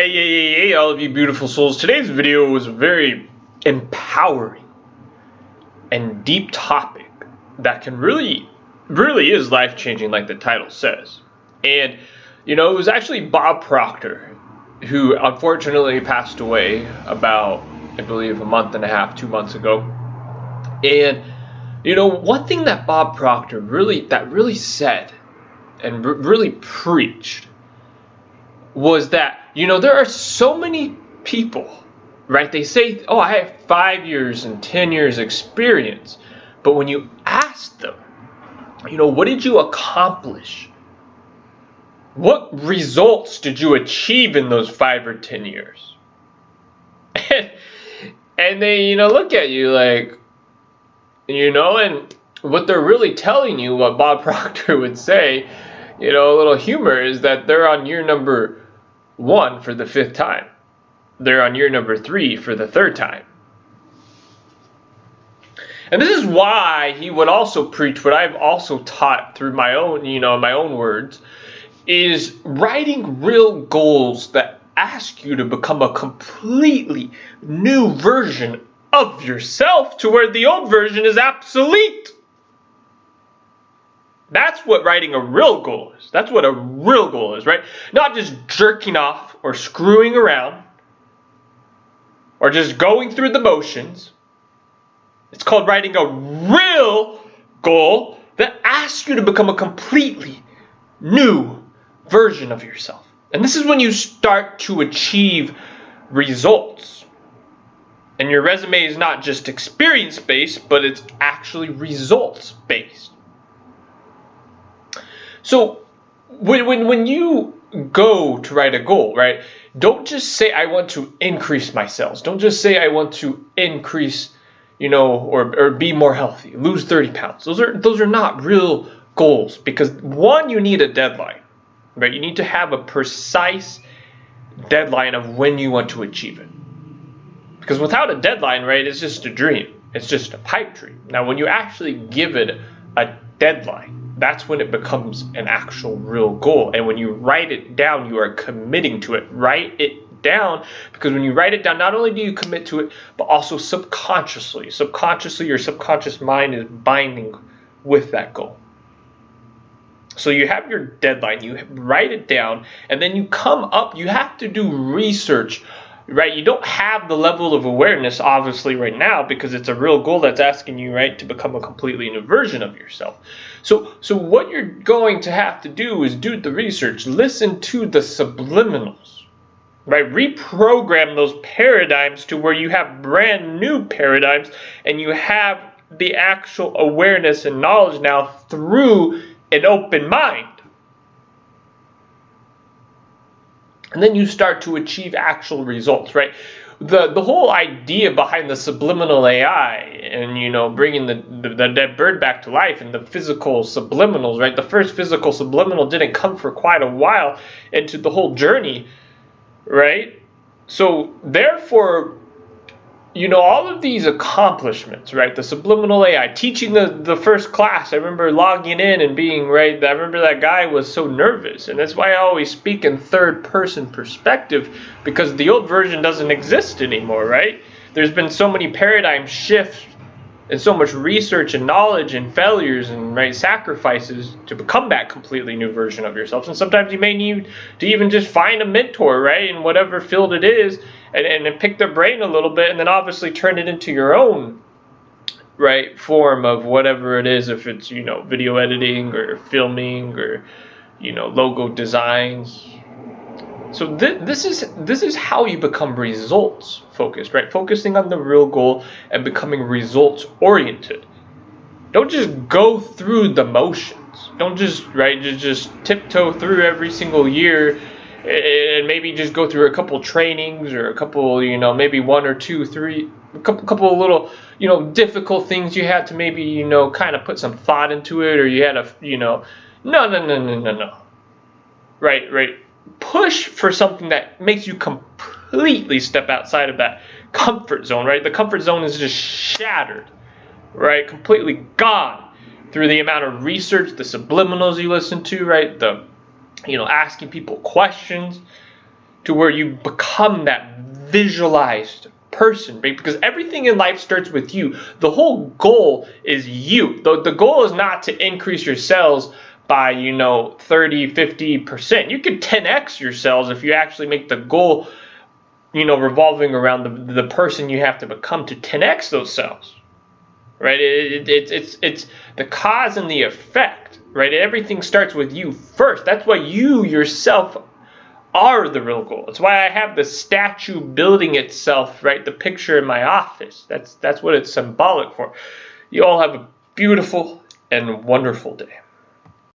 Hey, all of you beautiful souls. Today's video was a very empowering and deep topic that can really is life-changing, like the title says. And, it was actually Bob Proctor, who unfortunately passed away about, I believe, a month and a half, 2 months ago. And, one thing that Bob Proctor really said and really preached was that, there are so many people, right? They say, oh, I have 5 years and 10 years experience. But when you ask them, what did you accomplish? What results did you achieve in those 5 or 10 years? And they, look at you like, and what they're really telling you, what Bob Proctor would say, a little humor, is that they're on year number 1 for the 5th time. They're on year number 3 for the 3rd time. And this is why he would also preach what I've also taught through my own, my own words, is writing real goals that ask you to become a completely new version of yourself, to where the old version is obsolete. That's what writing a real goal is. That's what a real goal is, right? Not just jerking off or screwing around or just going through the motions. It's called writing a real goal that asks you to become a completely new version of yourself. And this is when you start to achieve results. And your resume is not just experience-based, but it's actually results-based. So when you go to write a goal, right, don't just say, I want to increase my sales. Don't just say, I want to increase, or be more healthy, lose 30 pounds. Those are not real goals, because one, you need a deadline, right? You need to have a precise deadline of when you want to achieve it. Because without a deadline, right, it's just a dream. It's just a pipe dream. Now, when you actually give it a deadline, that's when it becomes an actual real goal. And when you write it down, you are committing to it. Write it down, because when you write it down, not only do you commit to it, but also subconsciously. Subconsciously, your subconscious mind is binding with that goal. So you have your deadline, you write it down, and then you come up, you have to do research, right? You don't have the level of awareness, obviously, right now, because it's a real goal that's asking you, right, to become a completely new version of yourself. So what you're going to have to do is do the research, listen to the subliminals, right? Reprogram those paradigms to where you have brand new paradigms, and you have the actual awareness and knowledge now through an open mind. And then you start to achieve actual results, right? The whole idea behind the subliminal AI and, bringing the dead bird back to life and the physical subliminals, right? The first physical subliminal didn't come for quite a while into the whole journey, right? So therefore, all of these accomplishments, right? The subliminal AI, teaching the first class. I remember logging in and being, right? I remember that guy was so nervous. And that's why I always speak in third person perspective, because the old version doesn't exist anymore, right? There's been so many paradigm shifts and so much research and knowledge and failures and, right, sacrifices to become that completely new version of yourself. And sometimes you may need to even just find a mentor, right, in whatever field it is, and pick their brain a little bit, and then obviously turn it into your own, right, form of whatever it is, if it's, video editing or filming or, logo designs. So this is how you become results focused, right? Focusing on the real goal and becoming results oriented. Don't just go through the motions. Don't just, right, just tiptoe through every single year and maybe just go through a couple trainings or a couple, maybe 1 or 2, 3, a couple of little, difficult things you had to maybe, kind of put some thought into it, or you had a, no. Right. Push for something that makes you completely step outside of that comfort zone, right? The comfort zone is just shattered, right? Completely gone through the amount of research, the subliminals you listen to, right? The, asking people questions. to where you become that visualized person, right? Because everything in life starts with you. The whole goal is you. The goal is not to increase your sales by 30, 50%. You could 10x your sales if you actually make the goal revolving around the person you have to become to 10x those sales, right? It's the cause and the effect, right? Everything starts with you first. That's why you yourself are the real goal. That's why I have the statue building itself, right? The picture in my office. That's what it's symbolic for. You all have a beautiful and wonderful day.